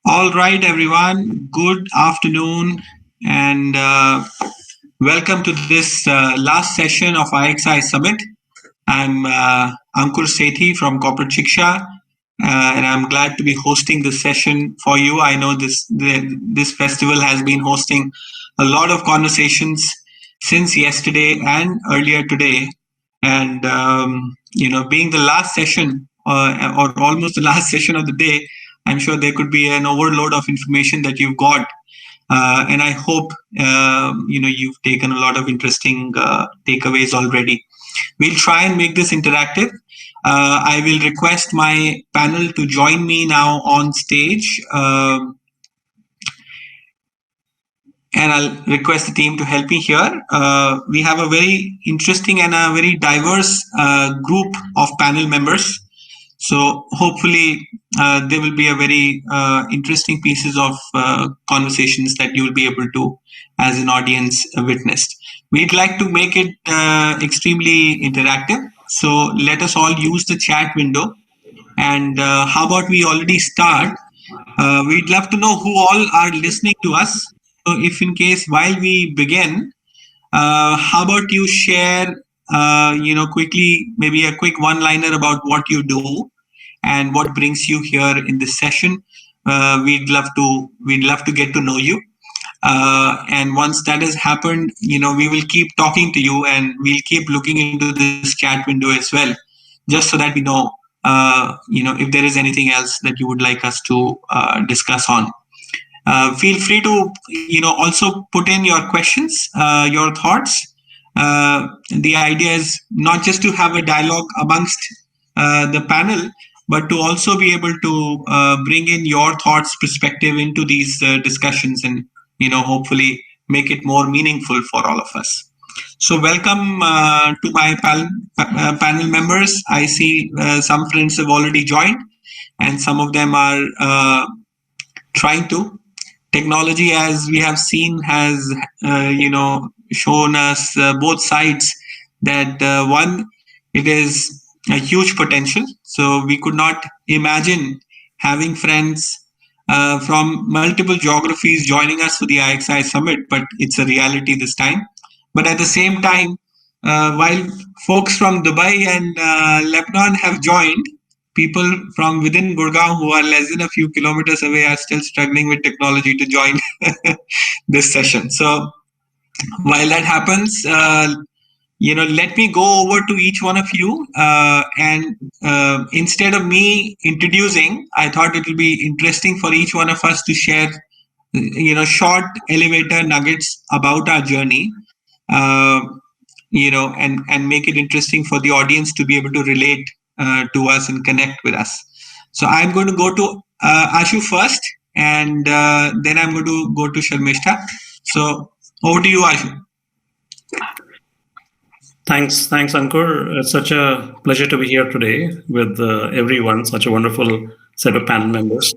All right, everyone. Good afternoon, and welcome to this last session of IXI Summit. I'm Ankur Sethi from Corporate Shiksha, and I'm glad to be hosting this session for you. I know this festival has been hosting a lot of conversations since yesterday and earlier today, and being the last session or almost the last session of the day, I'm sure there could be an overload of information that you've got, and I hope you've taken a lot of interesting takeaways already. We'll try and make this interactive. I will request my panel to join me now on stage. And I'll request the team to help me here. We have a very interesting and a very diverse group of panel members. So hopefully there will be a very interesting pieces of conversations that you will be able to, as an audience, witness. We'd like to make it extremely interactive. So let us all use the chat window. And how about we already start? We'd love to know who all are listening to us. So if in case while we begin, how about you share, quickly, maybe a quick one-liner about what you do and what brings you here in this session. We'd love to get to know you. And once that has happened, we will keep talking to you and we'll keep looking into this chat window as well, just so that we know, if there is anything else that you would like us to discuss on. Feel free to, also put in your questions, your thoughts. The idea is not just to have a dialogue amongst the panel, but to also be able to bring in your thoughts, perspective into these discussions, and hopefully make it more meaningful for all of us. So welcome to my panel members. I see some friends have already joined, and some of them are trying to. Technology, as we have seen, has shown us both sides. That one, it is a huge potential. So we could not imagine having friends from multiple geographies joining us for the IXI Summit, but it's a reality this time. But at the same time, while folks from Dubai and Lebanon have joined, people from within Gurgaon who are less than a few kilometers away are still struggling with technology to join this session. So while that happens, let me go over to each one of you. And instead of me introducing, I thought it will be interesting for each one of us to share, short elevator nuggets about our journey. Uh, and make it interesting for the audience to be able to relate to us and connect with us. So I'm going to go to Ashu first, and then I'm going to go to Sharmishta. So over to you, Ashu. Thanks, Ankur. It's such a pleasure to be here today with everyone, such a wonderful set of panel members,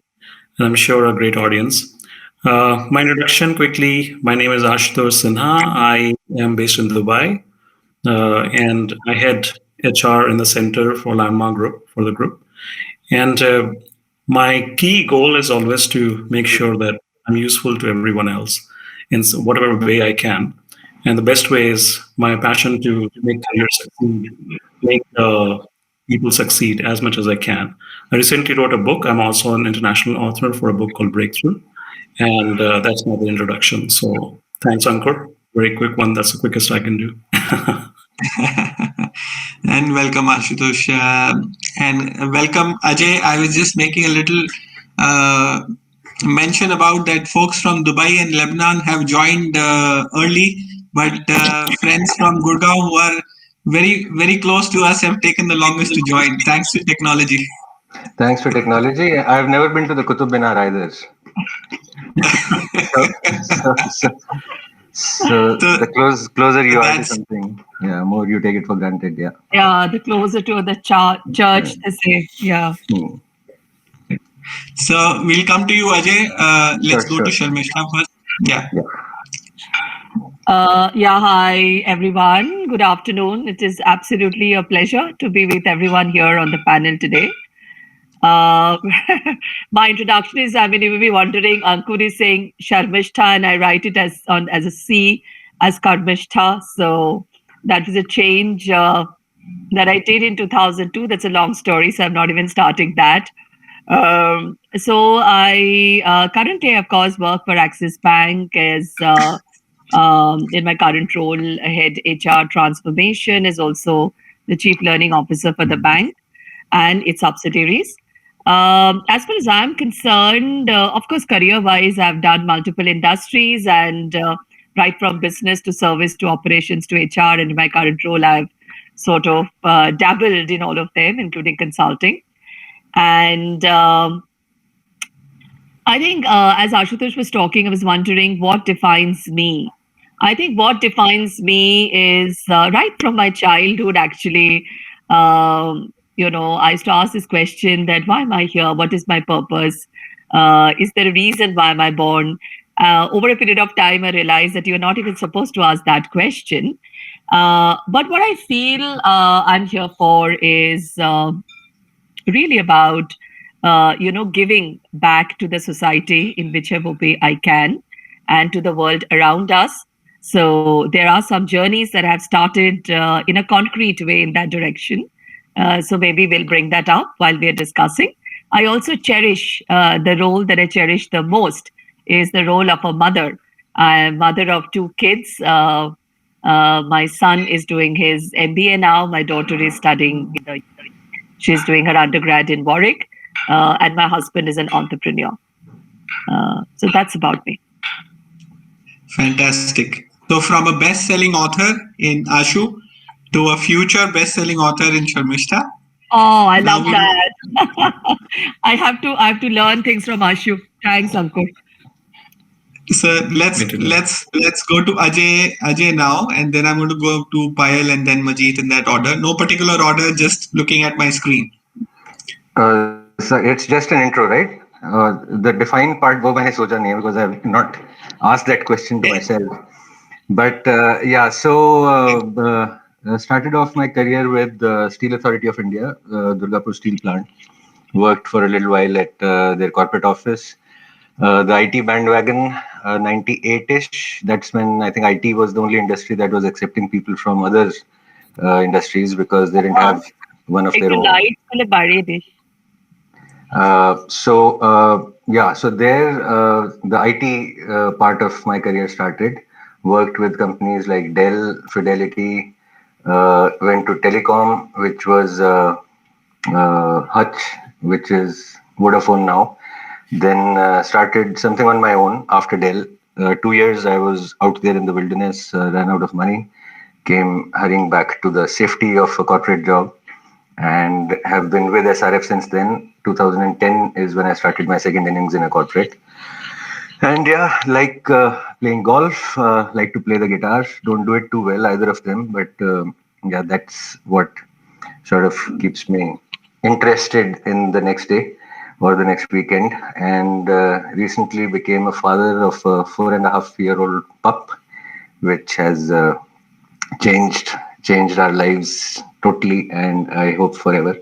and I'm sure a great audience. My introduction quickly, my name is Ashutosh Sinha. I am based in Dubai, and I head HR in the Center for Landmark Group for the group. And my key goal is always to make sure that I'm useful to everyone else in whatever way I can. And the best way is my passion to make careers succeed, make people succeed as much as I can. I recently wrote a book. I'm also an international author for a book called Breakthrough. And that's my introduction. So thanks, Ankur. Very quick one. That's the quickest I can do. And welcome, Ashutosh. And welcome, Ajay. I was just making a little mention about that folks from Dubai and Lebanon have joined early, but friends from Gurgaon who are very, very close to us have taken the longest to join, thanks to technology. Thanks to technology. I've never been to the Qutub Minar either. So the closer you are to something, more you take it for granted. Yeah, the closer to the church, they say. Yeah. So we'll come to you, Ajay. Let's go to Sharmishta first. Yeah. Hi, everyone. Good afternoon. It is absolutely a pleasure to be with everyone here on the panel today. Uh, my introduction is, I mean, you may be wondering, Ankur is saying Sharmishtha, and I write it as a C, as Karmishtha. So that was a change that I did in 2002. That's a long story, so I'm not even starting that. So I currently, of course, work for Axis Bank as in my current role, head HR transformation, is also the chief learning officer for the bank and its subsidiaries. As far as I'm concerned, of course, career-wise, I've done multiple industries and right from business to service to operations to HR. And in my current role, I've sort of dabbled in all of them, including consulting. And I think as Ashutosh was talking, I was wondering what defines me. I think what defines me is right from my childhood, actually. I used to ask this question that why am I here? What is my purpose? Is there a reason why am I born? Over a period of time, I realized that you're not even supposed to ask that question. But what I feel I'm here for is really about giving back to the society in whichever way I can and to the world around us. So there are some journeys that have started in a concrete way in that direction. So maybe we'll bring that up while we're discussing. I also cherish the role that I cherish the most is the role of a mother. I'm mother of two kids. My son is doing his MBA now. My daughter is studying she's doing her undergrad in Warwick, and my husband is an entrepreneur. So that's about me. Fantastic. So from a best-selling author in Ashu to a future best-selling author in Sharmishta. Oh, I love that. I have to learn things from Ashu. Thanks, Ankur. So let's go to Ajay now, and then I'm going to go to Payal and then Majid in that order. No particular order, just looking at my screen. So it's just an intro, right? The defined part, wo maine socha nahi hai because I've not asked that question to myself. But started off my career with the Steel Authority of India, Durgapur Steel Plant. Worked for a little while at their corporate office. The IT bandwagon, 98-ish. That's when I think IT was the only industry that was accepting people from other industries because they didn't have one of their own. So there the IT part of my career started. Worked with companies like Dell, Fidelity, went to Telecom, which was Hutch, which is Vodafone now. Then started something on my own after Dell. 2 years I was out there in the wilderness, ran out of money, came hurrying back to the safety of a corporate job, and have been with SRF since then. 2010 is when I started my second innings in a corporate. And like playing golf, like to play the guitar. Don't do it too well, either of them. But that's what sort of keeps me interested in the next day or the next weekend. And recently became a father of a 4.5-year-old pup, which has changed our lives totally, and I hope forever.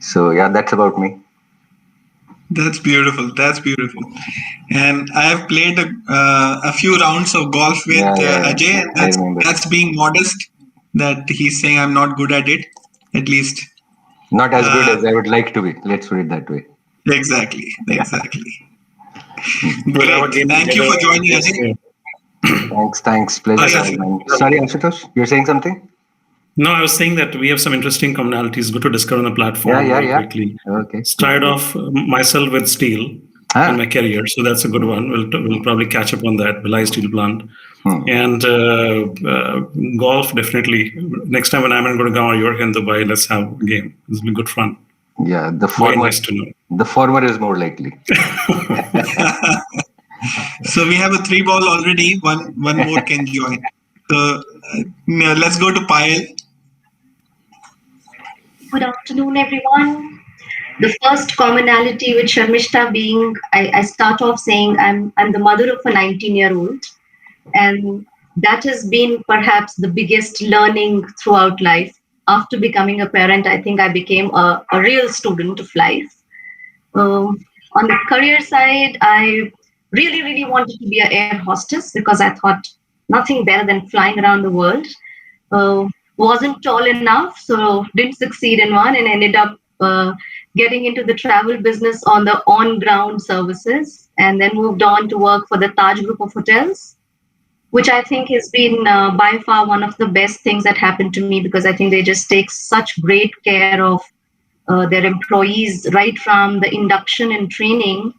So that's about me. That's beautiful. That's beautiful. And I have played a few rounds of golf with Ajay, and that's being modest. That he's saying I'm not good at it, at least. Not as good as I would like to be. Let's put it that way. Exactly. Great. Thank you for joining, Ajay. Thanks. Pleasure. Sorry, Ashutosh, you're saying something? No, I was saying that we have some interesting commonalities. Good to discover on the platform quickly. Okay. Started off myself with steel in my career, so that's a good one. We'll probably catch up on that. Bhilai Steel Plant. And golf, definitely. Next time when I'm in Gurgaon or you're in Dubai, let's have a game. This will be good fun. Yeah, the former is more likely. So we have a 3-ball already. One more can join. So let's go to Payal. Good afternoon, everyone. The first commonality with Sharmishta being, I start off saying I'm the mother of a 19-year-old, and that has been perhaps the biggest learning throughout life. After becoming a parent, I think I became a real student of life. On the career side, I really wanted to be an air hostess because I thought nothing better than flying around the world. Wasn't tall enough, so didn't succeed in one, and ended up getting into the travel business on the on-ground services, and then moved on to work for the Taj Group of Hotels, which I think has been by far one of the best things that happened to me, because I think they just take such great care of their employees right from the induction and training.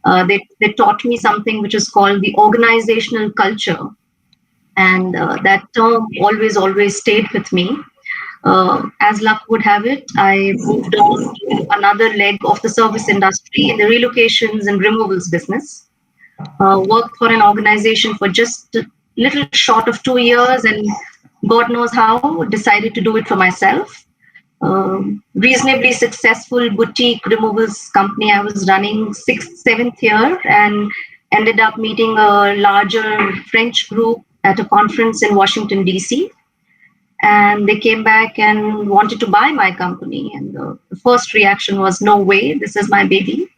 They taught me something which is called the organizational culture, and that term always stayed with me. As luck would have it, I moved on to another leg of the service industry in the relocations and removals business. Worked for an organization for just a little short of 2 years, and God knows how, decided to do it for myself. Reasonably successful boutique removals company I was running 6th, 7th year, and ended up meeting a larger French group at a conference in Washington, DC. And they came back and wanted to buy my company. And the first reaction was, no way, this is my baby.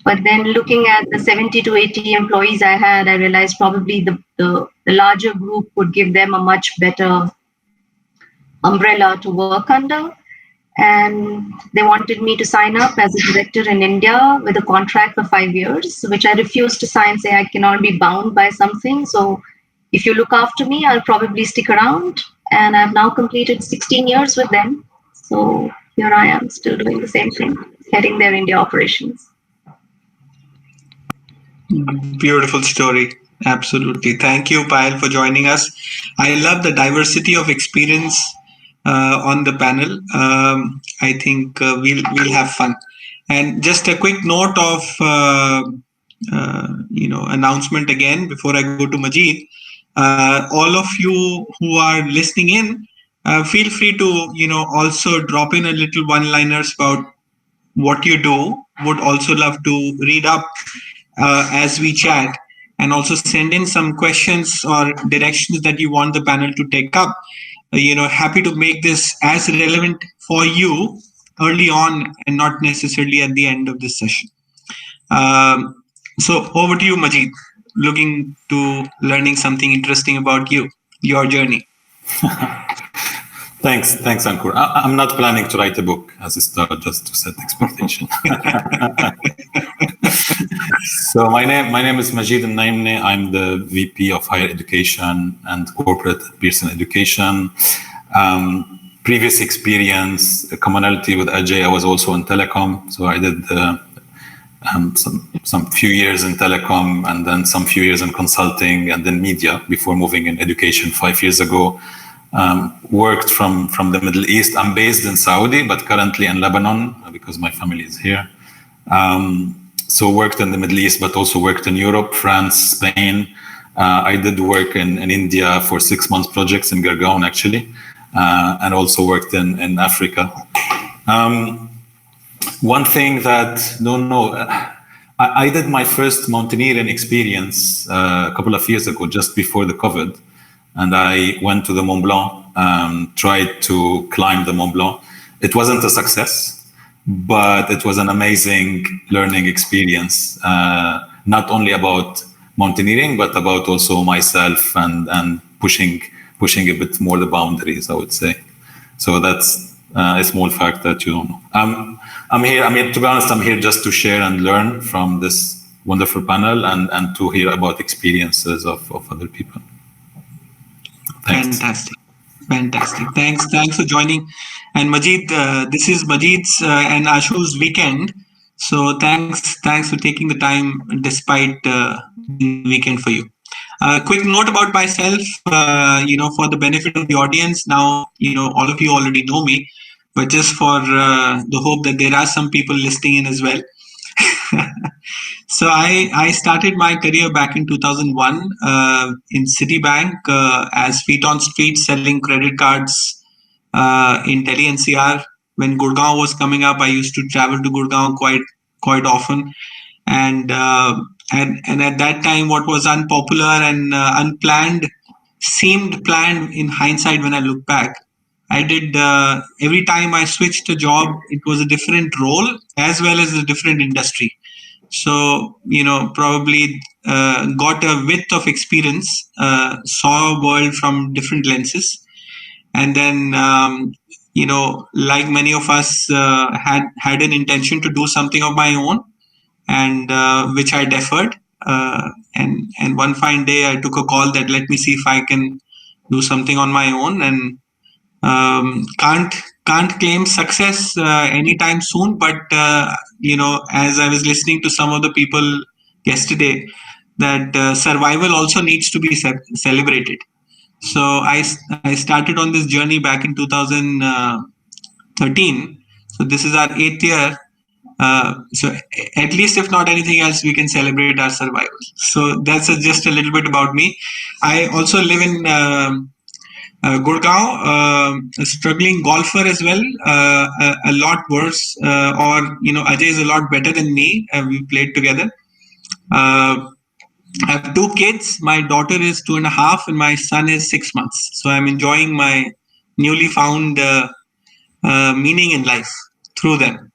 But then looking at the 70 to 80 employees I had, I realized probably the larger group would give them a much better umbrella to work under. And they wanted me to sign up as a director in India with a contract for 5 years, which I refused to sign, say I cannot be bound by something. So if you look after me, I'll probably stick around. And I've now completed 16 years with them. So here I am, still doing the same thing, heading their India operations. Beautiful story. Absolutely. Thank you, Payal, for joining us. I love the diversity of experience on the panel. I think we'll have fun. And just a quick note of announcement again before I go to Majid. All of you who are listening in, feel free to also drop in a little one-liners about what you do. Would also love to read up as we chat, and also send in some questions or directions that you want the panel to take up. Happy to make this as relevant for you early on and not necessarily at the end of this session. So over to you, Majid. Looking to learning something interesting about you, your journey. Thanks, Ankur. I'm not planning to write a book as a start, just to set expectation. So my name is Majid Al-Naimne. I'm the VP of Higher Education and Corporate at Pearson Education. Previous experience, a commonality with Ajay, I was also in telecom. So I did some few years in telecom, and then some few years in consulting, and then media before moving in education 5 years ago. Worked from the Middle East. I'm based in Saudi, but currently in Lebanon because my family is here. So worked in the Middle East, but also worked in Europe, France, Spain. I did work in India for 6 months projects in Gurgaon, actually, and also worked in Africa. One thing that, I did my first mountaineering experience a couple of years ago, just before the COVID. And I went to the Mont Blanc, tried to climb the Mont Blanc. It wasn't a success, but it was an amazing learning experience, not only about mountaineering, but about also myself and pushing a bit more the boundaries, I would say. So that's a small fact that you don't know. I'm here, to be honest, I'm here just to share and learn from this wonderful panel and to hear about experiences of other people. Thanks. Fantastic. Thanks for joining. And Majid, this is Majid's and Ashu's weekend. So thanks for taking the time despite the weekend for you. Quick note about myself, for the benefit of the audience. Now, all of you already know me, but just for the hope that there are some people listening in as well. So I started my career back in 2001 in Citibank as feet on street selling credit cards in Delhi NCR. When Gurgaon was coming up, I used to travel to Gurgaon quite often. And at that time, what was unpopular and unplanned seemed planned in hindsight when I look back. I did every time I switched a job, it was a different role as well as a different industry. So, probably got a width of experience, saw a world from different lenses. And then, like many of us, had an intention to do something of my own, and which I deferred. And one fine day, I took a call that let me see if I can do something on my own, and can't claim success anytime soon. But as I was listening to some of the people yesterday, that survival also needs to be celebrated. So I started on this journey back in 2013. So this is our 8th year. So at least, if not anything else, we can celebrate our survival. So that's just a little bit about me. I also live in Gurgaon, a struggling golfer as well, a lot worse, or Ajay is a lot better than me. We played together. I have 2 kids. My daughter is 2.5, and my son is 6 months. So I'm enjoying my newly found meaning in life through them.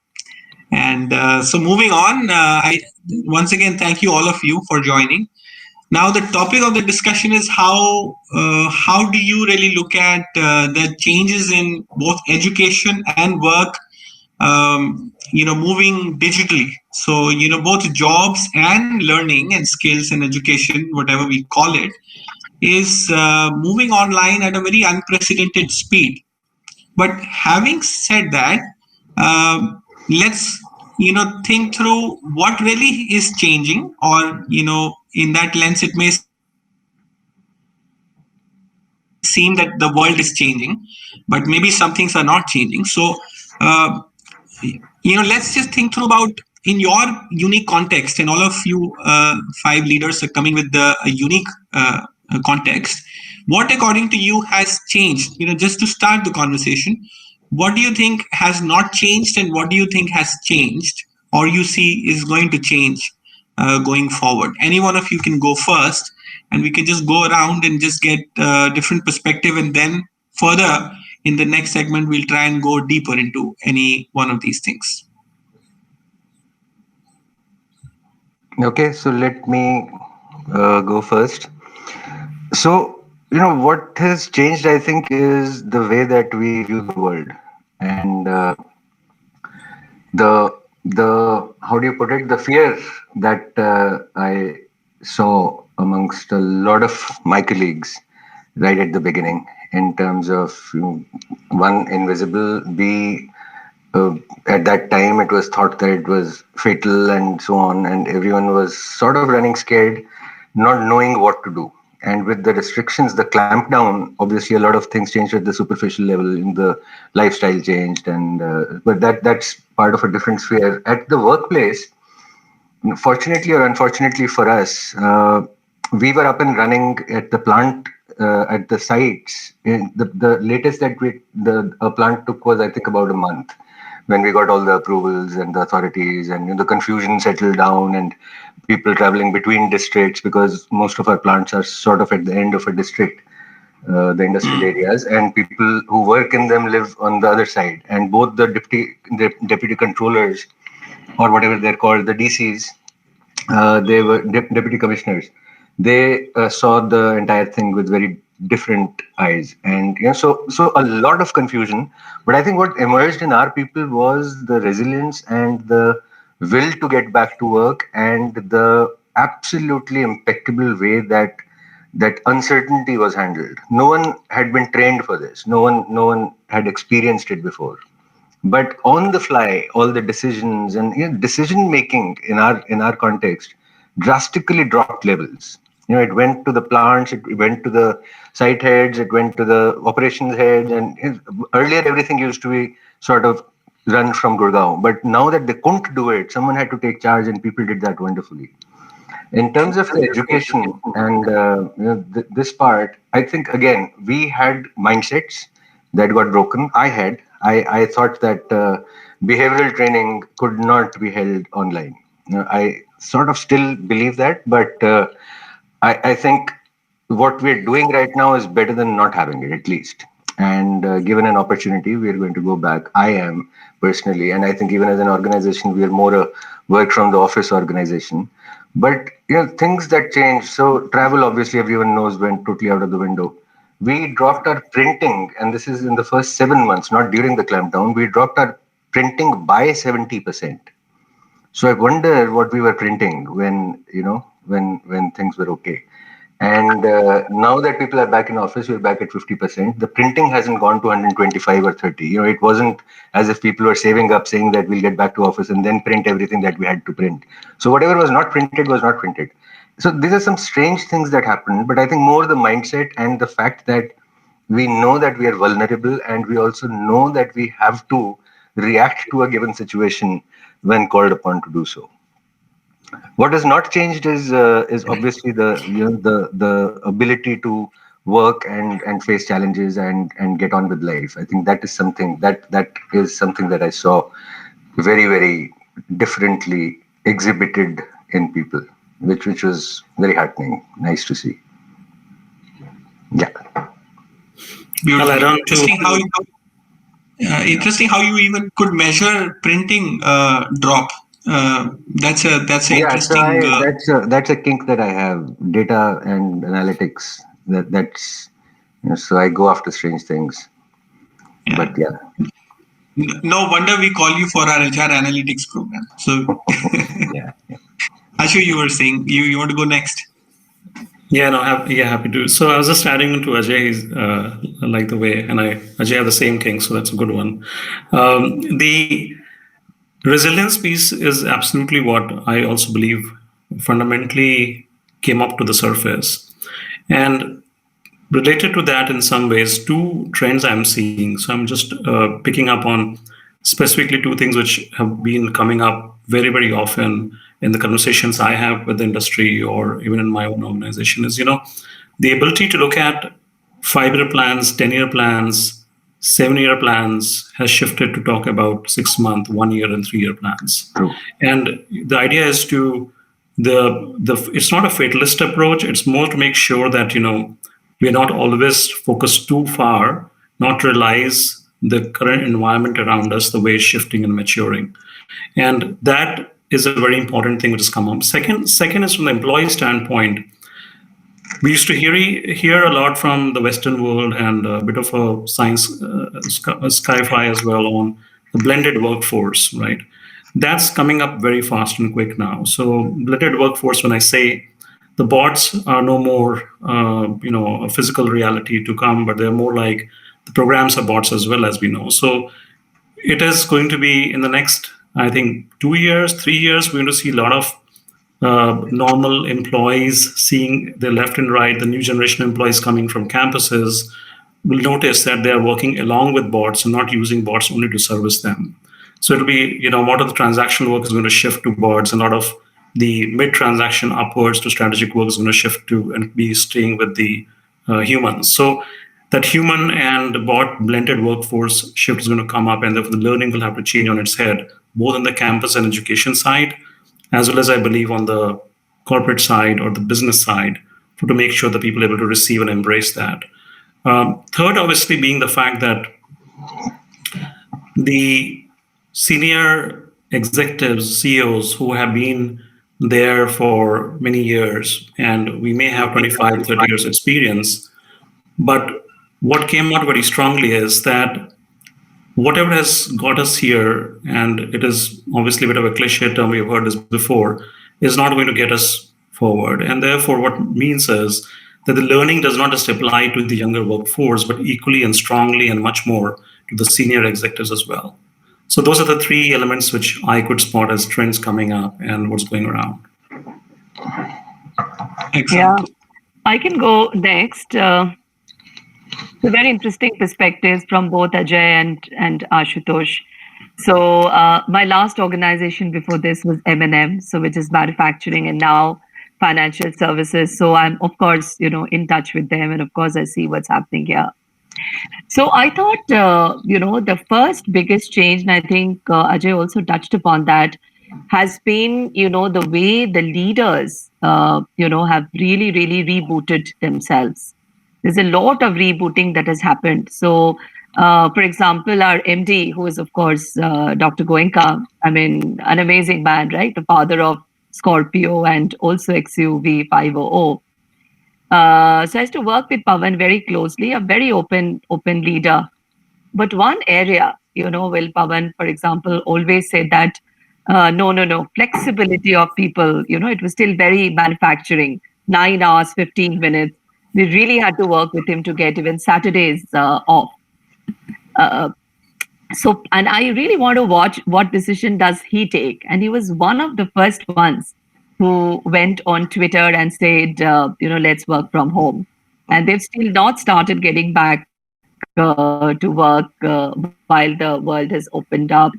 And so moving on, I once again thank you all of you for joining. Now the topic of the discussion is how do you really look at the changes in both education and work, moving digitally. So both jobs and learning and skills and education, whatever we call it, is moving online at a very unprecedented speed. But having said that, let's think through what really is changing, or in that lens, it may seem that the world is changing, but maybe some things are not changing. So, let's just think through about in your unique context, and all of you 5 leaders are coming with a unique context. What, according to you, has changed? Just to start the conversation, what do you think has not changed, and what do you think has changed, or you see is going to change going forward? Any one of you can go first, and we can just go around and just get different perspective, and then further in the next segment we'll try and go deeper into any one of these things. Okay, so let me go first. So, what has changed, I think, is the way that we view the world, and the how do you put it? The fear that I saw amongst a lot of my colleagues right at the beginning, in terms of one, invisible, b, at that time it was thought that it was fatal and so on, and everyone was sort of running scared, not knowing what to do. And with the restrictions, the clampdown, obviously a lot of things changed at the superficial level, in the lifestyle changed, and but that's part of a different sphere. At the workplace, fortunately or unfortunately for us, we were up and running at the plant, at the sites. The latest that a plant took was, I think, about a month, when we got all the approvals and the authorities, and the confusion settled down, and people traveling between districts, because most of our plants are sort of at the end of a district, the industrial areas, and people who work in them live on the other side. And both the deputy controllers, or whatever they're called, the DCs, they were deputy commissioners. They saw the entire thing with very different eyes, and so a lot of confusion. But I think what emerged in our people was the resilience and the will to get back to work, and the absolutely impeccable way that uncertainty was handled. No one had been trained for this. No one had experienced it before. But on the fly, all the decisions and decision making in our context drastically dropped levels. It went to the plants, it went to the site heads, it went to the operations heads, and earlier everything used to be sort of run from Gurgaon. But now that they couldn't do it, someone had to take charge, and people did that wonderfully. In terms of the education and this part, I think, again, we had mindsets that got broken. I thought that behavioral training could not be held online. I sort of still believe that, but I think what we're doing right now is better than not having it, at least. And given an opportunity, we are going to go back. I am personally, and I think even as an organization, we are more a work from the office organization. But things that change. So travel, obviously, everyone knows, went totally out of the window. We dropped our printing, and this is in the first 7 months, not during the clampdown. We dropped our printing by 70%. So I wonder what we were printing when things were okay. And now that people are back in office, we're back at 50%. The printing hasn't gone to 125 or 30. It wasn't as if people were saving up saying that we'll get back to office and then print everything that we had to print. So whatever was not printed was not printed. So these are some strange things that happened. But I think more the mindset and the fact that we know that we are vulnerable, and we also know that we have to react to a given situation when called upon to do so. What has not changed is obviously the ability to work and face challenges and get on with life. I think that is something that I saw very, very differently exhibited in people, which was very heartening. Nice to see. Yeah. Beautiful. Well, Interesting how you even could measure printing drop. That's an interesting. That's a kink that I have. Data and analytics. That's so I go after strange things. Yeah. But yeah. No wonder we call you for our HR analytics program. So, yeah. Ashu, you were saying you want to go next. Yeah, no, happy to. So I was just adding into Ajay's like the way, and Ajay have the same king, so that's a good one. The resilience piece is absolutely what I also believe fundamentally came up to the surface, and related to that in some ways, two trends I'm seeing. So I'm just picking up on specifically two things which have been coming up very, very often in the conversations I have with the industry or even in my own organization is, the ability to look at 5-year plans, 10-year plans, 7-year plans has shifted to talk about 6-month, 1 year, and 3-year plans. True. And the idea is to it's not a fatalist approach. It's more to make sure that we're not always focused too far, not to realize the current environment around us, the way it's shifting and maturing. And that is a very important thing which has come up. Second is from the employee standpoint. We used to hear a lot from the Western world and a bit of a science sci-fi as well on the blended workforce, right? That's coming up very fast and quick now. So blended workforce, when I say the bots are no more, a physical reality to come, but they're more like the programs are bots as well, as we know. So it is going to be in the next, I think, 2 years, 3 years, we're going to see a lot of normal employees seeing the left and right, the new generation employees coming from campuses will notice that they are working along with bots and not using bots only to service them. So it'll be, a lot of the transactional work is going to shift to bots, and a lot of the mid-transaction upwards to strategic work is going to shift to and be staying with the humans. So that human and bot blended workforce shift is going to come up, and therefore the learning will have to change on its head, both on the campus and education side, as well as I believe on the corporate side or the business side, to make sure that people are able to receive and embrace that. Third, obviously, being the fact that the senior executives, CEOs who have been there for many years, and we may have 25, 30 years experience, but what came out very strongly is that whatever has got us here, and it is obviously a bit of a cliche term, we've heard this before, is not going to get us forward. And therefore, what it means is that the learning does not just apply to the younger workforce, but equally and strongly and much more to the senior executives as well. So those are the three elements which I could spot as trends coming up and what's going around. Excellent. Yeah, I can go next. So very interesting perspectives from both Ajay and Ashutosh. So my last organization before this was M&M, so which is manufacturing and now financial services. So I'm of course in touch with them, and of course I see what's happening here. So I thought the first biggest change, and I think Ajay also touched upon that, has been the way the leaders have really rebooted themselves. There's a lot of rebooting that has happened. So, for example, our MD, who is, of course, Dr. Goenka, I mean, an amazing man, right? The father of Scorpio and also XUV 500. So I used to work with Pawan very closely, a very open leader. But one area, Will Pawan, for example, always said that no, flexibility of people, it was still very manufacturing, 9 hours, 15 minutes. We really had to work with him to get even Saturdays off. And I really want to watch what decision does he take. And he was one of the first ones who went on Twitter and said, let's work from home. And they've still not started getting back to work while the world has opened up,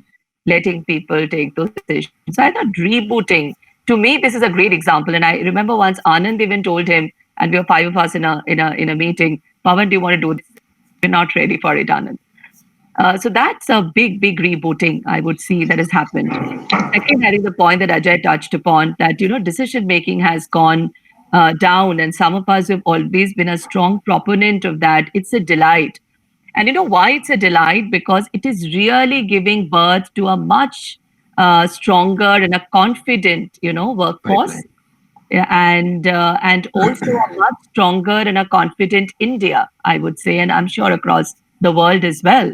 letting people take those decisions. So I thought rebooting, to me, this is a great example. And I remember once Anand even told him, and we were 5 of us in a meeting, Pawan, do you want to do this? We're not ready for it, Anand. So that's a big rebooting I would see that has happened. Second, that is the point that Ajay touched upon, that decision making has gone down, and some of us have always been a strong proponent of that. It's a delight. And you know why it's a delight? Because it is really giving birth to a much stronger and a confident, workforce, Right. and also a much stronger and a confident India, I would say, and I'm sure across the world as well.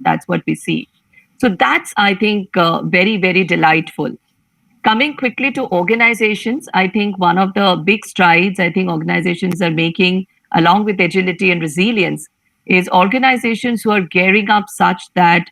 That's what we see. So that's, I think, very delightful. Coming quickly to organizations, I think one of the big strides I think organizations are making, along with agility and resilience, is organizations who are gearing up such that,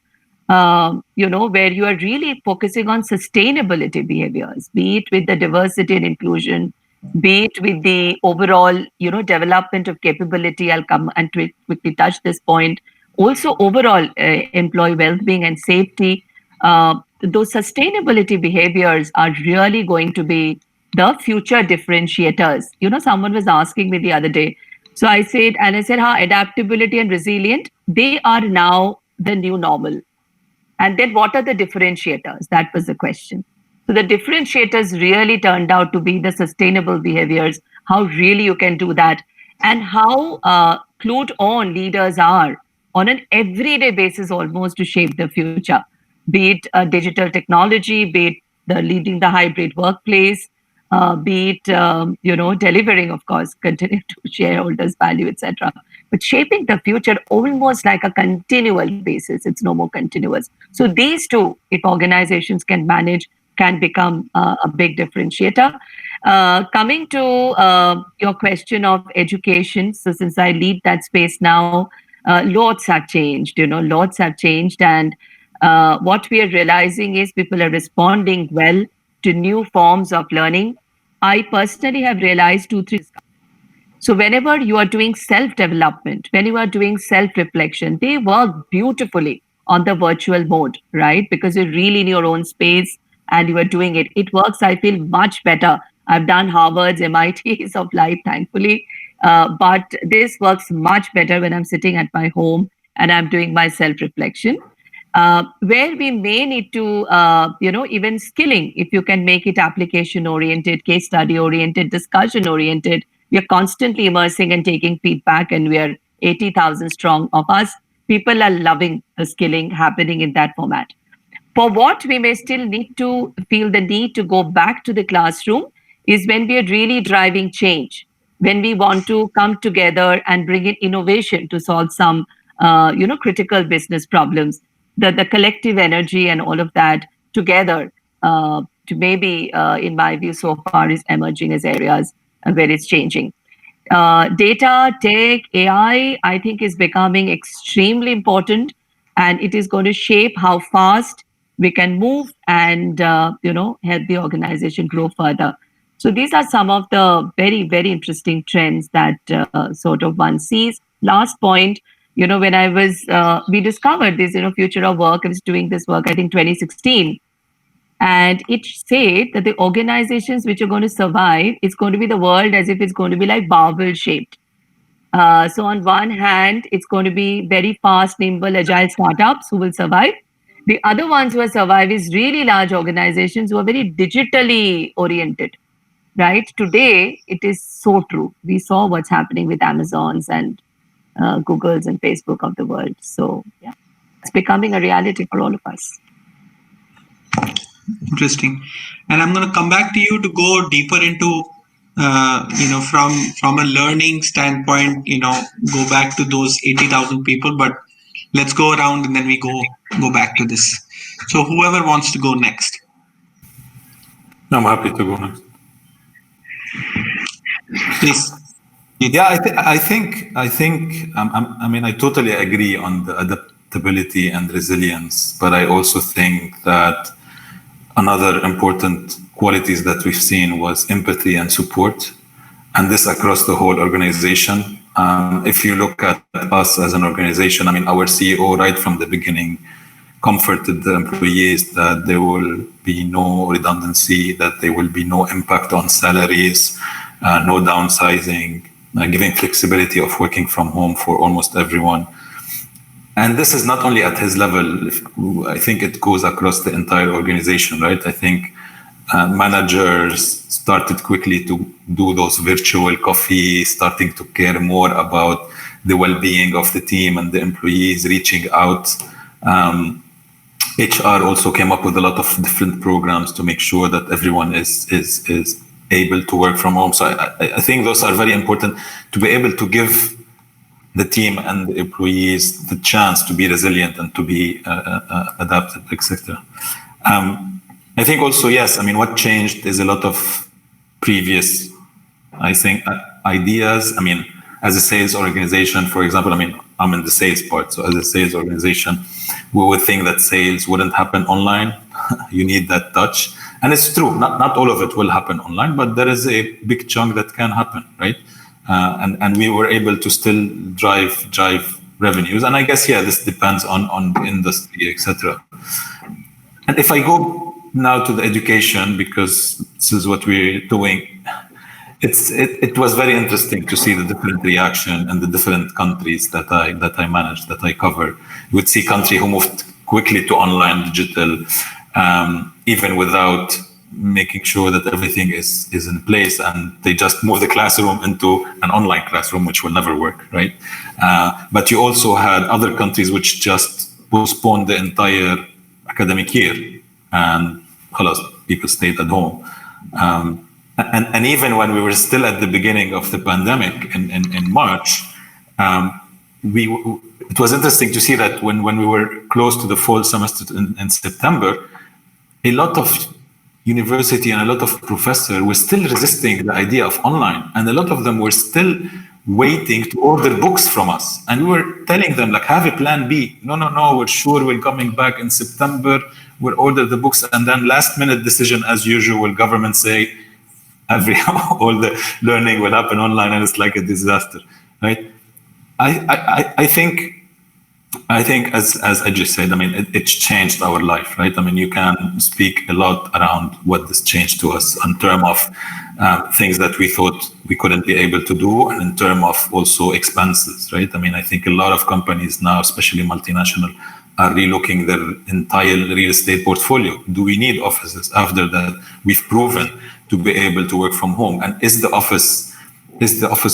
where you are really focusing on sustainability behaviors, be it with the diversity and inclusion, be it with the overall, development of capability. I'll come and quickly touch this point. Also, overall employee well-being and safety. Those sustainability behaviors are really going to be the future differentiators. Someone was asking me the other day. So I said, adaptability and resilient, they are now the new normal. And then what are the differentiators? That was the question. So the differentiators really turned out to be the sustainable behaviors, how really you can do that, and how clued on leaders are on an everyday basis almost to shape the future, be it digital technology, be it the leading the hybrid workplace, be it delivering, of course, continue to shareholders value, etc. But shaping the future almost like a continual basis. It's no more continuous. So these two, if organizations can manage, can become a big differentiator. Coming to your question of education, so since I lead that space now, lots have changed. Lots have changed, and what we are realizing is people are responding well to new forms of learning. I personally have realized 2-3. So whenever you are doing self-development, when you are doing self-reflection, they work beautifully on the virtual mode, right? Because you're really in your own space and you are doing it. It works, I feel, much better. I've done Harvard's, MIT's of life, thankfully. But this works much better when I'm sitting at my home and I'm doing my self-reflection. Where we may need to, even skilling, if you can make it application oriented, case study oriented, discussion oriented, we are constantly immersing and taking feedback, and we are 80,000 strong of us. People are loving the skilling happening in that format. For what we may still need to feel the need to go back to the classroom is when we are really driving change, when we want to come together and bring in innovation to solve some, critical business problems. The collective energy and all of that together to maybe, in my view, so far is emerging as areas where it's changing. Data, tech, AI, I think is becoming extremely important, and it is going to shape how fast we can move and, help the organization grow further. So these are some of the very interesting trends that sort of one sees. Last point, when I was, we discovered this, future of work. I was doing this work, I think 2016. And it said that the organizations which are going to survive, it's going to be the world as if it's going to be like barbell shaped. So on one hand, it's going to be very fast, nimble, agile startups who will survive. The other ones who will survive is really large organizations who are very digitally oriented. right? Today, it is so true. We saw what's happening with Amazons and Googles and Facebook of the world. So, yeah, it's becoming a reality for all of us. Interesting. And I'm going to come back to you to go deeper into, from a learning standpoint, go back to those 80,000 people. But let's go around and then we go back to this. So whoever wants to go next. I'm happy to go next. Please. Yeah, I think. I mean, I totally agree on the adaptability and resilience, but I also think that another important qualities that we've seen was empathy and support, and this across the whole organization. If you look at us as an organization, I mean, our CEO right from the beginning comforted the employees that there will be no redundancy, that there will be no impact on salaries, no downsizing, giving flexibility of working from home for almost everyone. And this is not only at his level, I think it goes across the entire organization, right? I think managers started quickly to do those virtual coffee, starting to care more about the well-being of the team and the employees, reaching out. HR also came up with a lot of different programs to make sure that everyone is able to work from home. So I think those are very important to be able to give the team and the employees the chance to be resilient and to be adaptive, etc. I think also, yes, I mean, what changed is a lot of previous, I think, ideas. I mean, as a sales organization, for example, I mean, I'm in the sales part. So as a sales organization, we would think that sales wouldn't happen online. You need that touch. And it's true, not all of it will happen online, but there is a big chunk that can happen, right? And we were able to still drive revenues. And I guess, yeah, this depends on the industry, etc. And if I go now to the education, because this is what we're doing, it was very interesting to see the different reaction in the different countries that I managed, that I cover. You would see country who moved quickly to online digital, even without making sure that everything is in place, and they just move the classroom into an online classroom, which will never work, right? But you also had other countries which just postponed the entire academic year, and people stayed at home. And even when we were still at the beginning of the pandemic in March, it was interesting to see that when we were close to the fall semester in September, a lot of university and a lot of professors were still resisting the idea of online, and a lot of them were still waiting to order books from us. And we were telling them, like, have a plan B. No, we're sure we're coming back in September. We'll order the books, and then last minute decision, as usual, government say all the learning will happen online, and it's like a disaster, right? I think as I just said, I mean, it's changed our life, right? I mean, you can speak a lot around what this changed to us in terms of things that we thought we couldn't be able to do, and in terms of also expenses, right? I mean, I think a lot of companies now, especially multinational, are relooking their entire real estate portfolio. Do we need offices after that we've proven to be able to work from home? And is the office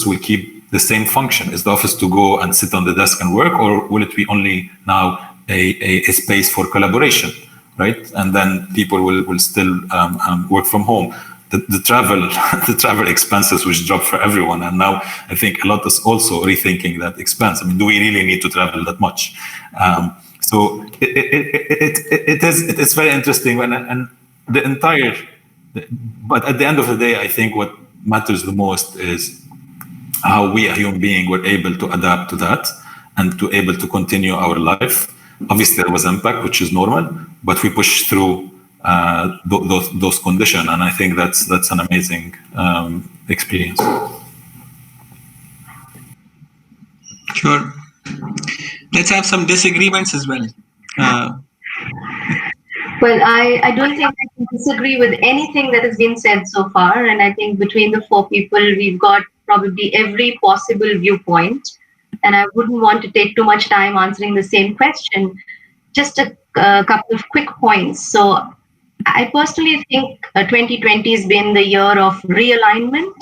will keep the same function? Is the office to go and sit on the desk and work, or will it be only now a space for collaboration, right? And then people will still work from home. The travel expenses which dropped for everyone, and now I think a lot is also rethinking that expense. I mean, do we really need to travel that much? So it is very interesting, and the entire. But at the end of the day, I think what matters the most is how we, as human beings, were able to adapt to that and to able to continue our life. Obviously, there was impact, which is normal, but we pushed through those conditions, and I think that's an amazing experience. Sure. Let's have some disagreements as well. Well, I don't think I can disagree with anything that has been said so far. And I think between the four people, we've got probably every possible viewpoint. And I wouldn't want to take too much time answering the same question. Just a couple of quick points. So I personally think 2020 has been the year of realignment.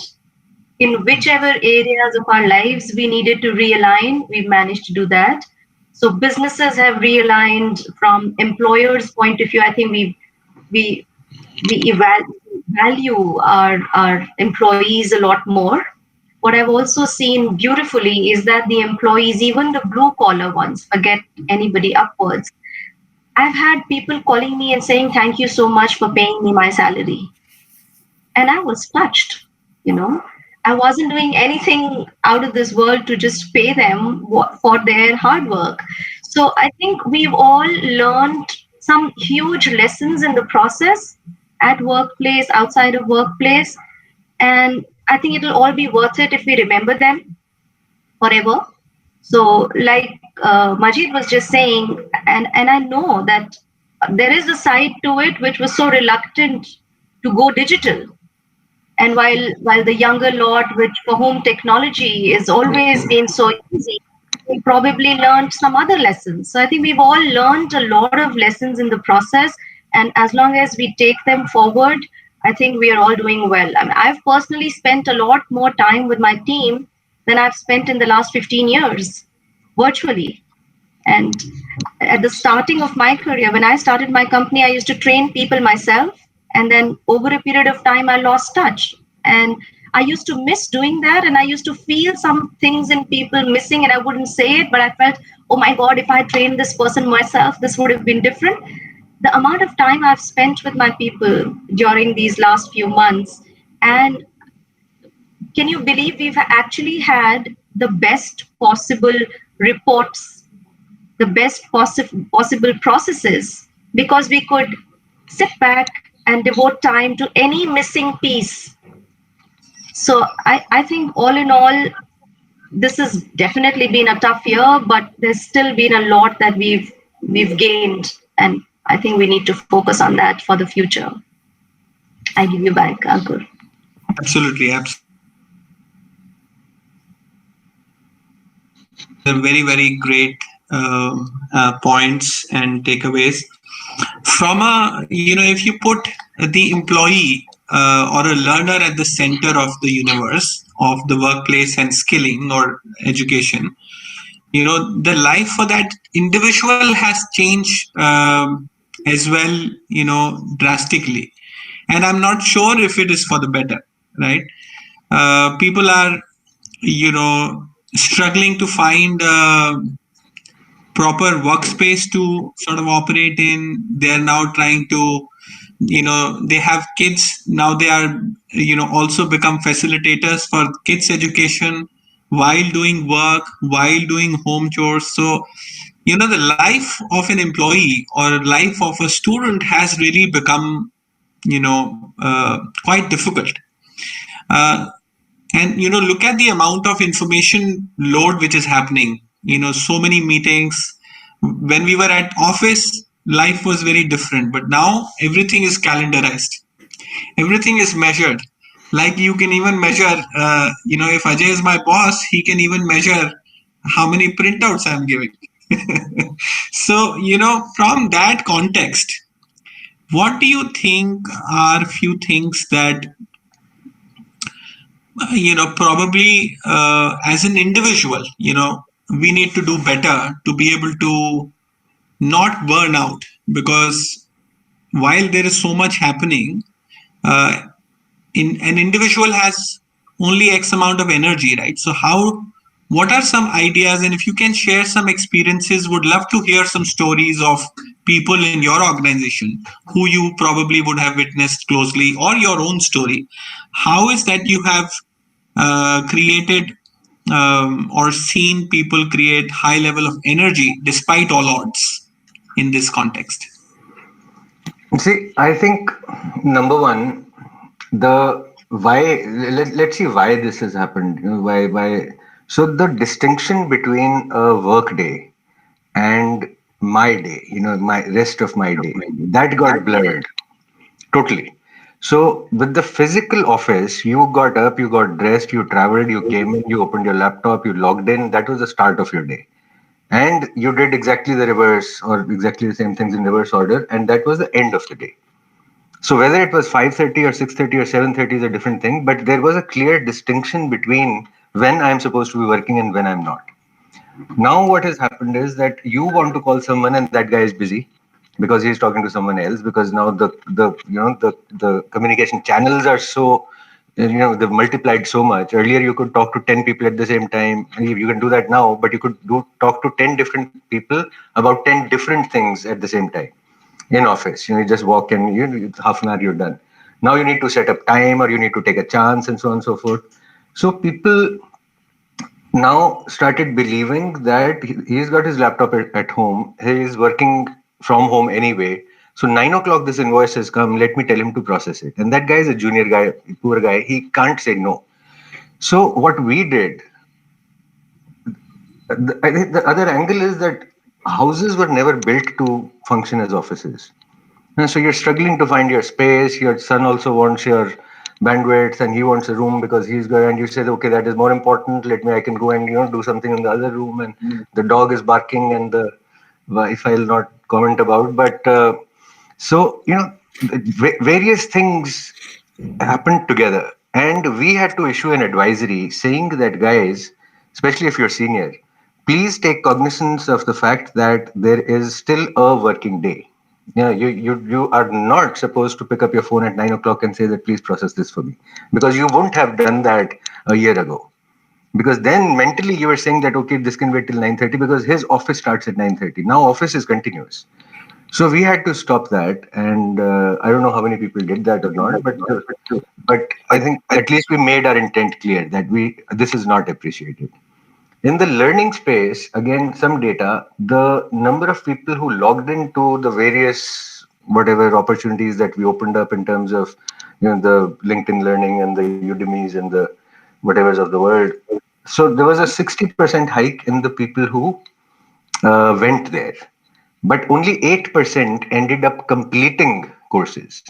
In whichever areas of our lives we needed to realign, we've managed to do that. So businesses have realigned from employers' point of view. I think we value our employees a lot more. What I've also seen beautifully is that the employees, even the blue collar ones, forget anybody upwards. I've had people calling me and saying, "Thank you so much for paying me my salary." And I was touched, you know. I wasn't doing anything out of this world to just pay them for their hard work. So I think we've all learned some huge lessons in the process at workplace, outside of workplace. And I think it'll all be worth it if we remember them forever. So, like Majid was just saying, and I know that there is a side to it which was so reluctant to go digital. And while the younger lot, which for whom technology is always been so easy, we probably learned some other lessons. So I think we've all learned a lot of lessons in the process, and as long as we take them forward, I think we are all doing well. I mean, I've personally spent a lot more time with my team than I've spent in the last 15 years virtually. And at the starting of my career, when I started my company, I used to train people myself. And then over a period of time, I lost touch. And I used to miss doing that. And I used to feel some things in people missing, and I wouldn't say it, but I felt, oh my God, if I trained this person myself, this would have been different. The amount of time I've spent with my people during these last few months, and can you believe we've actually had the best possible reports, the best possible processes, because we could sit back and devote time to any missing piece. So I think all in all, this has definitely been a tough year, but there's still been a lot that we've gained, and I think we need to focus on that for the future. I give you back, Ankur. Absolutely, they're very, very great points and takeaways. From if you put the employee or a learner at the center of the universe of the workplace and skilling or education, the life for that individual has changed as well, drastically. And I'm not sure if it is for the better, right? People are, struggling to find proper workspace to sort of operate in. They're now trying to, they have kids now. They are, also become facilitators for kids education while doing work, while doing home chores. So, the life of an employee or life of a student has really become, quite difficult. And look at the amount of information load which is happening. So many meetings. When we were at office, life was very different, but now everything is calendarized, everything is measured. Like you can even measure, if Ajay is my boss, he can even measure how many printouts I'm giving. So from that context, what do you think are few things that probably as an individual, we need to do better to be able to not burn out? Because while there is so much happening, in an individual has only X amount of energy, right? So what are some ideas? And if you can share some experiences, would love to hear some stories of people in your organization who you probably would have witnessed closely, or your own story. How is that you have created or seen people create high level of energy despite all odds in this context? See, I think number one, the why. Let's see why this has happened. Why. So the distinction between a work day and my day, my rest of my day, that got blurred totally. So with the physical office, you got up, you got dressed, you traveled, you came in, you opened your laptop, you logged in. That was the start of your day. And you did exactly the reverse or exactly the same things in reverse order. And that was the end of the day. So whether it was 5:30 or 6:30 or 7:30 is a different thing, but there was a clear distinction between when I'm supposed to be working and when I'm not. Now what has happened is that you want to call someone and that guy is busy because he's talking to someone else, because now the communication channels are so, they've multiplied so much. Earlier you could talk to 10 people at the same time. You can do that now, but you could talk to 10 different people about 10 different things at the same time in office. You just walk in, half an hour you're done. Now you need to set up time, or you need to take a chance, and so on and so forth. So people now started believing that he's got his laptop at home. He is working from home anyway. So 9 o'clock, this invoice has come. Let me tell him to process it. And that guy is a junior guy, poor guy. He can't say no. So what we did, I think the other angle is that houses were never built to function as offices. And so you're struggling to find your space. Your son also wants your bandwidth, and he wants a room because he's good. And you say, okay, that is more important. I can go and do something in the other room. And the dog is barking, and the wife I'll not comment about. But so various things happened together, and we had to issue an advisory saying that, guys, especially if you're senior, please take cognizance of the fact that there is still a working day. You are not supposed to pick up your phone at 9 o'clock and say that please process this for me, because you wouldn't have done that a year ago. Because then mentally you were saying that, okay, this can wait till 9:30 because his office starts at 9:30. Now office is continuous. So we had to stop that, and I don't know how many people did that or not, but I think at least we made our intent clear that this is not appreciated. In the learning space, again, some data, the number of people who logged into the various whatever opportunities that we opened up in terms of the LinkedIn Learning and the Udemy's and the whatevers of the world. So there was a 60% hike in the people who went there, but only 8% ended up completing courses.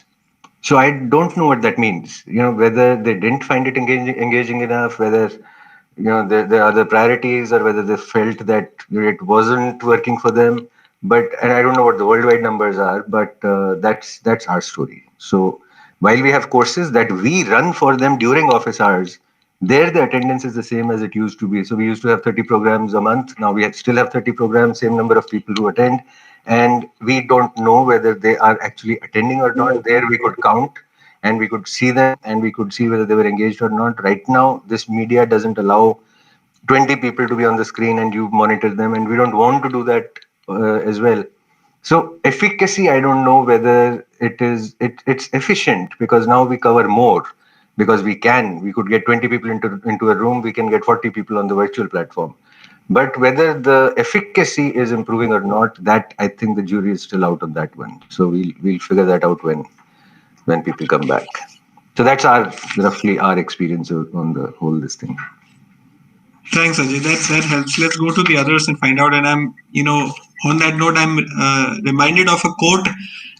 So I don't know what that means. Whether they didn't find it engaging enough, whether there are other priorities, or whether they felt that it wasn't working for them. And I don't know what the worldwide numbers are, but that's our story. So while we have courses that we run for them during office hours, there the attendance is the same as it used to be. So we used to have 30 programs a month. Now we still have 30 programs, same number of people who attend, and we don't know whether they are actually attending or not. There we could count, and we could see them, and we could see whether they were engaged or not. Right now, this media doesn't allow 20 people to be on the screen and you monitor them, and we don't want to do that as well. So efficacy, I don't know whether it's efficient, because now we cover more, because we could get 20 people into a room, we can get 40 people on the virtual platform. But whether the efficacy is improving or not, that I think the jury is still out on that one. So we'll figure that out when people come back. So that's roughly our experience on the whole this thing. Thanks, Ajay. That helps. Let's go to the others and find out. And I'm, on that note, I'm reminded of a quote.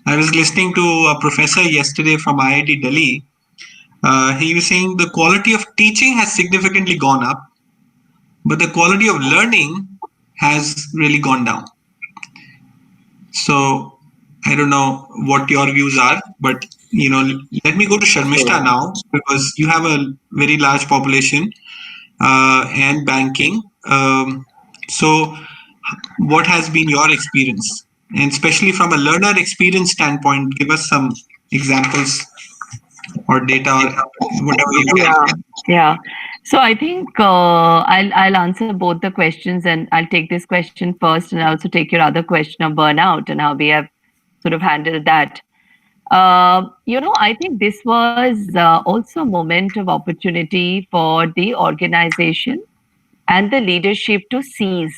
I was listening to a professor yesterday from IIT Delhi. He was saying the quality of teaching has significantly gone up, but the quality of learning has really gone down. So I don't know what your views are, but let me go to Sharmishta now, because you have a very large population and banking. So what has been your experience? And especially from a learner experience standpoint, give us some examples or data or whatever you can. Yeah. So I think I'll answer both the questions, and I'll take this question first, and also take your other question of burnout and how we have sort of handled that. I think this was also a moment of opportunity for the organization and the leadership to seize.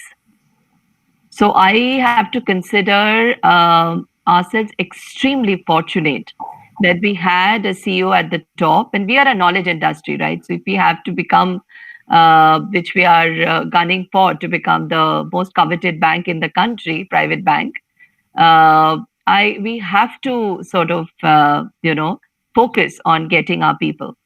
So I have to consider ourselves extremely fortunate that we had a CEO at the top, and we are a knowledge industry, right? So if we have to become, which we are gunning for, to become the most coveted bank in the country, private bank, we have to sort of, focus on getting our people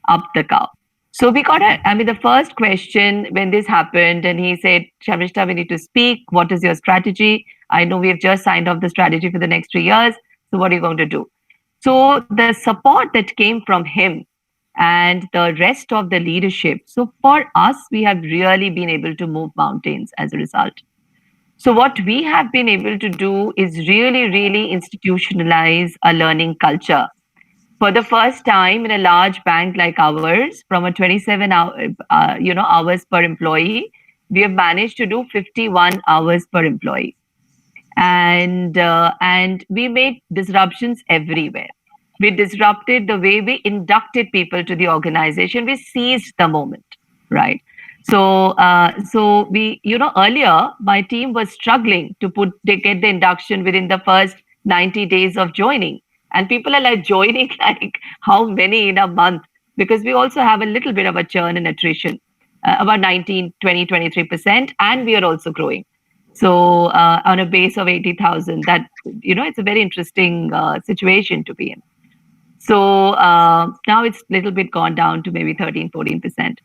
up the curve. So we got the first question when this happened, and he said, Sharmishta, we need to speak. What is your strategy? I know we have just signed off the strategy for the next 3 years. So what are you going to do? So the support that came from him and the rest of the leadership. So for us, we have really been able to move mountains as a result. So what we have been able to do is really, really institutionalize a learning culture. For the first time in a large bank like ours, from a 27 hours per employee, we have managed to do 51 hours per employee, and we made disruptions everywhere. We disrupted the way we inducted people to the organization. We seized the moment, right? So we, earlier my team was struggling to get the induction within the first 90 days of joining, and people are like joining like how many in a month, because we also have a little bit of a churn and attrition, about 19, 20, 23%, and we are also growing. So on a base of 80,000, that, it's a very interesting situation to be in. So now it's a little bit gone down to maybe 13, 14%.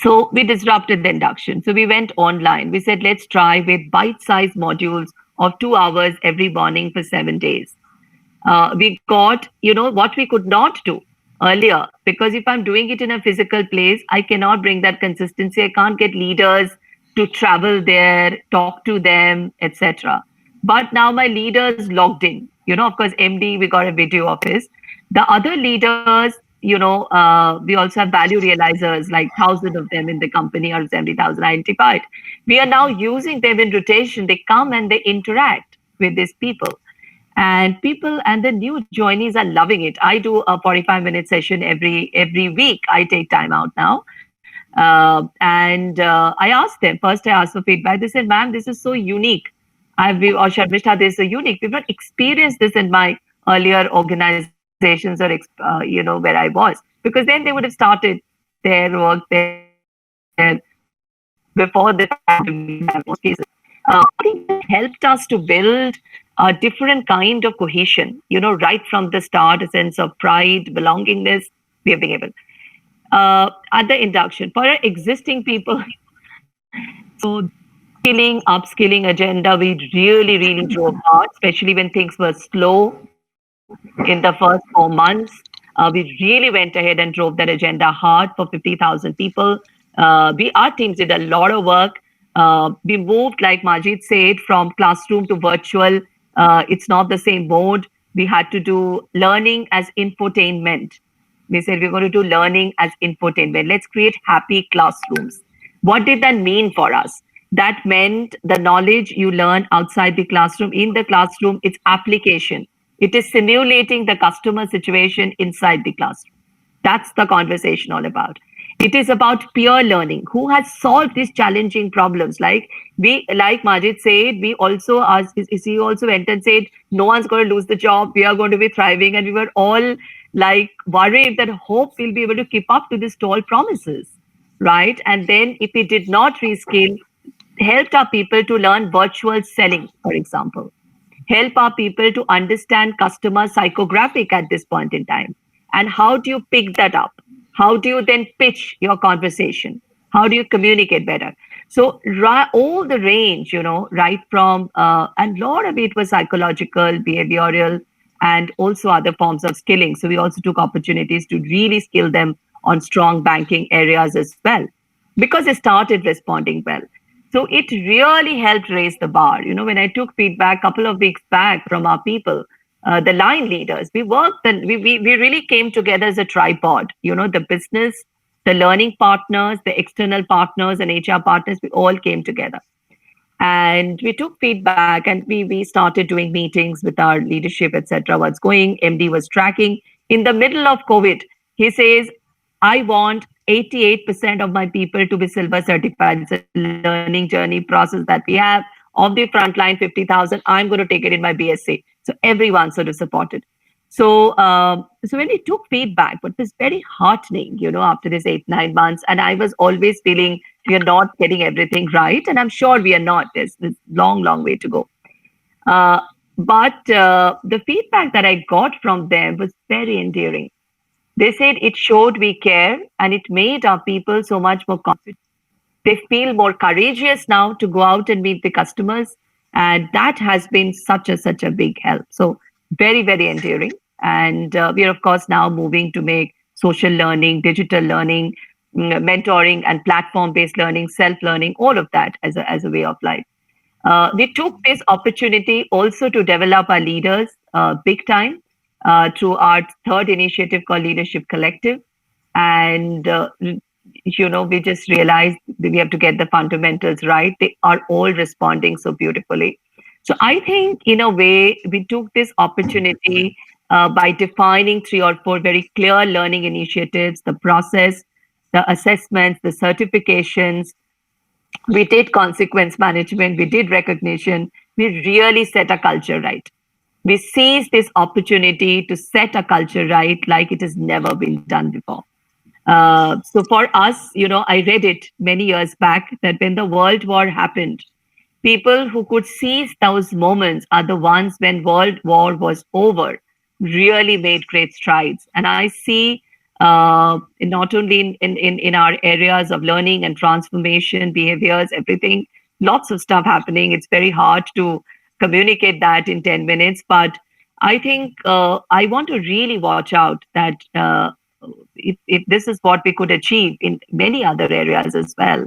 So we disrupted the induction. So we went online. We said, let's try with bite-sized modules of 2 hours every morning for 7 days. We got, what we could not do earlier, because if I'm doing it in a physical place, I cannot bring that consistency. I can't get leaders to travel there, talk to them, etc. But now my leaders logged in. Of course, MD, we got a video of his. The other leaders, we also have value realizers, like 1,000 of them in the company, or 70,000 identified. We are now using them in rotation. They come and they interact with these people. And the new joinees are loving it. I do a 45-minute session every week. I take time out now. I asked them, first I asked for feedback. They said, ma'am, this is so unique. Or Sharmishta, this is so unique. We've not experienced this in my earlier organizations or, where I was. Because then they would have started their work there before the most cases. I think it helped us to build a different kind of cohesion, right from the start, a sense of pride, belongingness. We have been able. At the induction, for our existing people, so upskilling agenda, we really, really drove hard, especially when things were slow in the first 4 months. We really went ahead and drove that agenda hard for 50,000 people. Our teams did a lot of work. We moved, like Majid said, from classroom to virtual. It's not the same mode. We had to do learning as infotainment. We said we're going to do learning as infotainment. Let's create happy classrooms. What did that mean for us? That meant the knowledge you learn outside the classroom, in the classroom, it's application. It is simulating the customer situation inside the classroom. That's the conversation all about. It is about peer learning. Who has solved these challenging problems? Like Majid said, he also went and said, no one's going to lose the job. We are going to be thriving. And we were all like worried that hope we'll be able to keep up to these tall promises, right? And then if we did not reskill, helped our people to learn virtual selling, for example. Help our people to understand customer psychographic at this point in time. And how do you pick that up? How do you then pitch your conversation? How do you communicate better? So all the range, right from, and a lot of it was psychological, behavioral, and also other forms of skilling. So we also took opportunities to really skill them on strong banking areas as well, because they started responding well. So it really helped raise the bar. When I took feedback a couple of weeks back from our people, the line leaders, we worked and we really came together as a tripod. The business, the learning partners, the external partners, and HR partners, we all came together. And we took feedback and we started doing meetings with our leadership, etc. What's going? MD was tracking. In the middle of COVID, he says, I want 88% of my people to be silver certified. It's a learning journey process that we have. Of the frontline 50,000, I'm going to take it in my BSA. So everyone sort of supported. So when we took feedback, what was very heartening, after this 8-9 months, and I was always feeling we are not getting everything right, and I'm sure we are not. There's this long, long way to go. But the feedback that I got from them was very endearing. They said it showed we care, and it made our people so much more confident. They feel more courageous now to go out and meet the customers. And that has been such a big help. So very, very endearing. And we are, of course, now moving to make social learning, digital learning, mentoring, and platform-based learning, self-learning, all of that as a way of life. We took this opportunity also to develop our leaders big time through our third initiative called Leadership Collective. And, we just realized that we have to get the fundamentals right. They are all responding so beautifully. So I think, in a way, we took this opportunity by defining 3 or 4 very clear learning initiatives, the process, the assessments, the certifications. We did consequence management, we did recognition, we really set a culture right. We seized this opportunity to set a culture right like it has never been done before. So for us, I read it many years back that when the World War happened, people who could seize those moments are the ones when World War was over, really made great strides. And I see not only in our areas of learning and transformation, behaviors, everything, lots of stuff happening. It's very hard to communicate that in 10 minutes, but I think I want to really watch out that if this is what we could achieve in many other areas as well,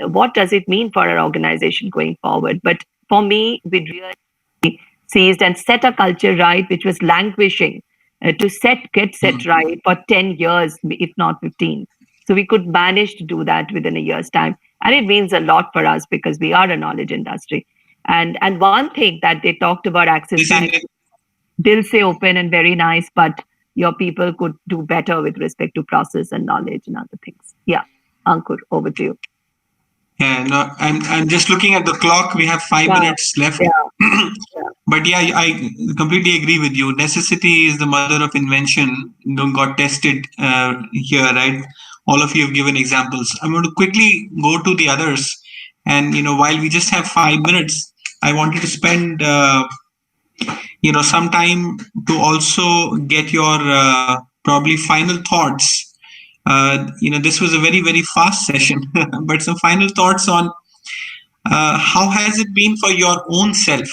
what does it mean for our organization going forward? But for me, we really seized and set a culture right, which was languishing to get set right for 10 years, if not 15. So we could manage to do that within a year's time. And it means a lot for us because we are a knowledge industry. And one thing that they talked about Axis Bank, they'll say open and very nice, but your people could do better with respect to process and knowledge and other things. Yeah, Ankur, over to you. Yeah, no, I'm just looking at the clock. We have 5 minutes left. Yeah. But yeah, I completely agree with you. Necessity is the mother of invention. Got tested here, right? All of you have given examples. I'm going to quickly go to the others. And, while we just have 5 minutes, I wanted to spend, some time to also get your probably final thoughts. This was a very, very fast session, but some final thoughts on how has it been for your own self?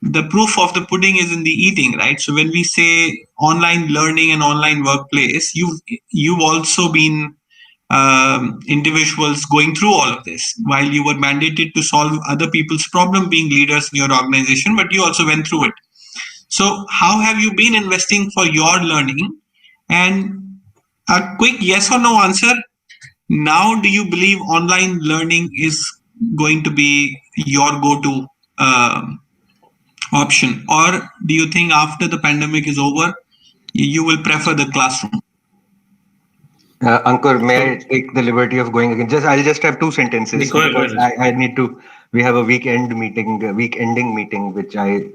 The proof of the pudding is in the eating, right? So when we say online learning and online workplace, you've also been individuals going through all of this while you were mandated to solve other people's problem, being leaders in your organization, but you also went through it. So how have you been investing for your learning? And a quick yes or no answer. Now, do you believe online learning is going to be your go-to option? Or do you think after the pandemic is over, you will prefer the classroom? Ankur, may I take the liberty of going again? I'll just have 2 sentences. Go ahead. I need to. We have a week-ending meeting, which I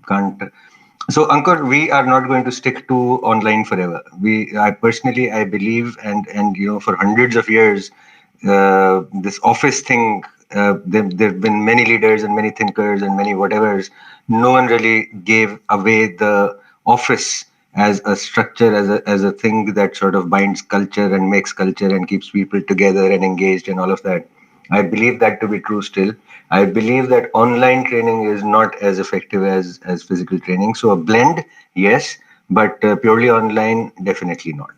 can't. So, Ankur, we are not going to stick to online forever. I personally believe, and for hundreds of years, this office thing. There've been many leaders and many thinkers and many whatevers. No one really gave away the office as a structure, as a thing that sort of binds culture and makes culture and keeps people together and engaged and all of that. I believe that to be true still. I believe that online training is not as effective as physical training. So a blend, yes, but purely online, definitely not.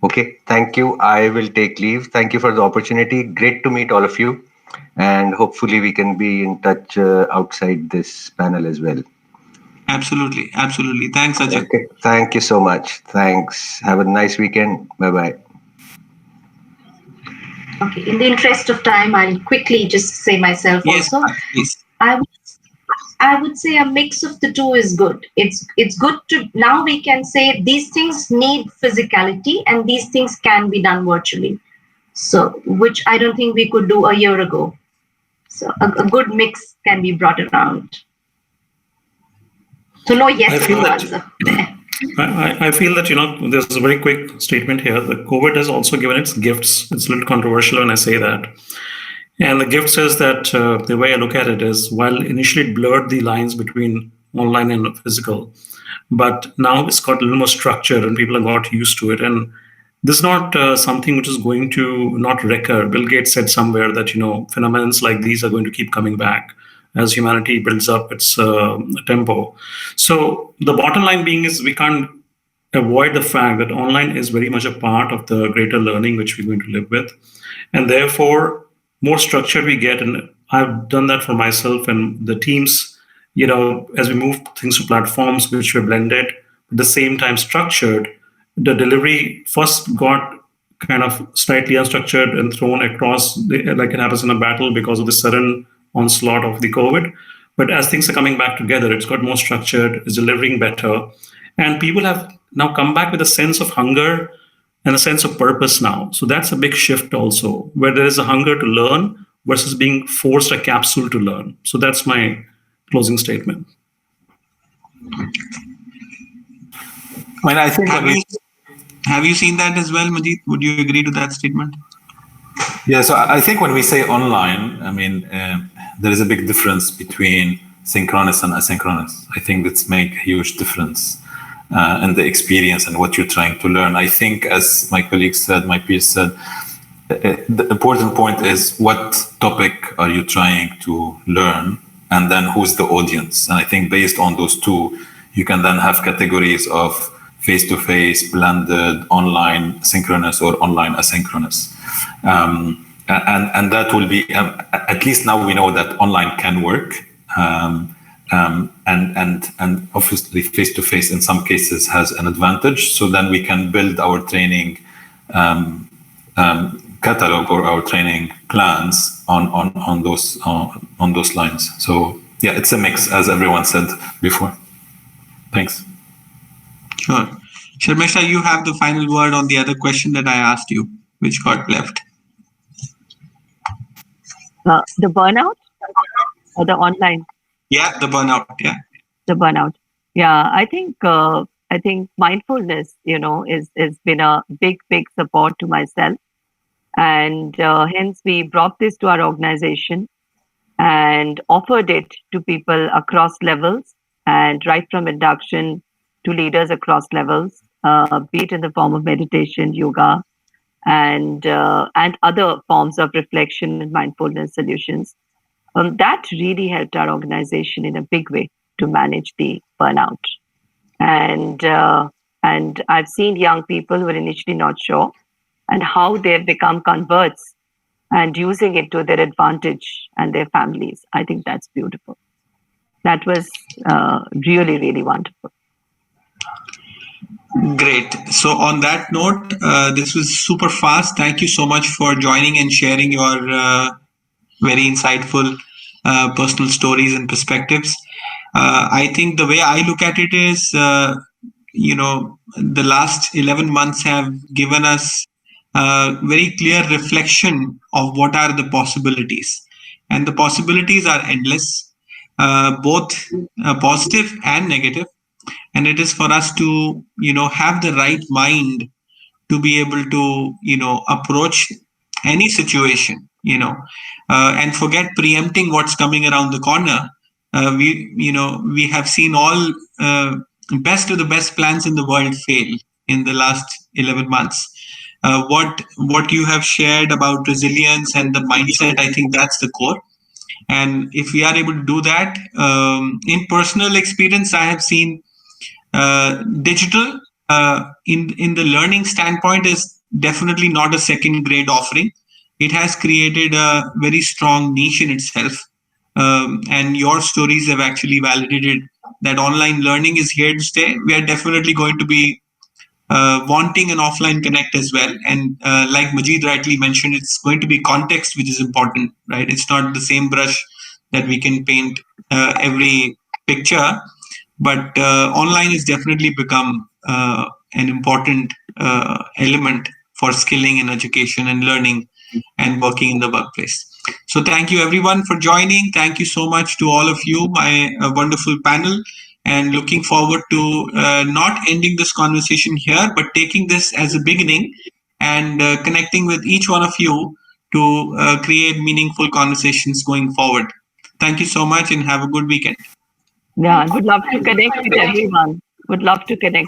Okay, thank you. I will take leave. Thank you for the opportunity. Great to meet all of you. And hopefully we can be in touch outside this panel as well. Absolutely. Thanks, Ajay. Okay. Thank you so much. Thanks. Have a nice weekend. Bye-bye. Okay, in the interest of time, I'll quickly just say myself also. Please. I would say a mix of the two is good. It's good to, now we can say these things need physicality and these things can be done virtually. So, which I don't think we could do a year ago. So a good mix can be brought around. So no yes or no answer. I feel that, there's a very quick statement here. The COVID has also given its gifts. It's a little controversial when I say that. And the gift says that the way I look at it is, while initially it blurred the lines between online and physical, but now it's got a little more structure and people have got used to it. And this is not something which is going to not recur. Bill Gates said somewhere that, phenomena like these are going to keep coming back. as humanity builds up its tempo. So the bottom line being is we can't avoid the fact that online is very much a part of the greater learning which we're going to live with. And therefore, more structured we get, and I've done that for myself and the teams, as we move things to platforms which were blended, at the same time structured, the delivery first got kind of slightly unstructured and thrown across, like it happens in a battle because of the sudden onslaught of the COVID. But as things are coming back together, it's got more structured, it's delivering better. And people have now come back with a sense of hunger and a sense of purpose now. So that's a big shift also, where there is a hunger to learn versus being forced a capsule to learn. So that's my closing statement. I think have you seen that as well, Majid? Would you agree to that statement? Yeah, so I think when we say online, there is a big difference between synchronous and asynchronous. I think that's make a huge difference in the experience and what you're trying to learn. I think, as my colleagues said, my peers said, the important point is what topic are you trying to learn, and then who's the audience. And I think based on those two, you can then have categories of face-to-face, blended, online synchronous, or online asynchronous. And that will be, at least now we know that online can work. And obviously face-to-face in some cases has an advantage. So then we can build our training catalog or our training plans on those lines. So yeah, it's a mix, as everyone said before. Thanks. Sure. Sharmishta, you have the final word on the other question that I asked you, which got left. The burnout or the online? Yeah, the burnout. Yeah. The burnout. Yeah, I think mindfulness, is been a big support to myself, and hence we brought this to our organization and offered it to people across levels, and right from induction to leaders across levels, be it in the form of meditation, yoga, and other forms of reflection and mindfulness solutions. That really helped our organization in a big way to manage the burnout. And I've seen young people who were initially not sure, and how they've become converts and using it to their advantage and their families. I think that's beautiful. That was really, really wonderful. Great. So on that note, this was super fast. Thank you so much for joining and sharing your very insightful personal stories and perspectives. I think the way I look at it is, the last 11 months have given us a very clear reflection of what are the possibilities. And the possibilities are endless, both positive and negative. And it is for us to, have the right mind to be able to, approach any situation, and forget preempting what's coming around the corner. We have seen all best of the best plans in the world fail in the last 11 months. What you have shared about resilience and the mindset, I think that's the core. And if we are able to do that, in personal experience, I have seen digital in the learning standpoint is definitely not a second grade offering. It has created a very strong niche in itself. And your stories have actually validated that online learning is here to stay. We are definitely going to be wanting an offline connect as well. And like Majid rightly mentioned, it's going to be context which is important, right? It's not the same brush that we can paint every picture. But online has definitely become an important element for skilling in education and learning and working in the workplace. So thank you everyone for joining. Thank you so much to all of you, my wonderful panel, and looking forward to not ending this conversation here, but taking this as a beginning and connecting with each one of you to create meaningful conversations going forward. Thank you so much and have a good weekend. Yeah, would love to connect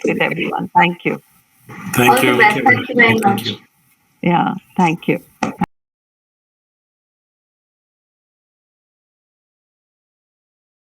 with everyone. Thank you. Thank you. All the best. Thank you very much. Yeah, thank you.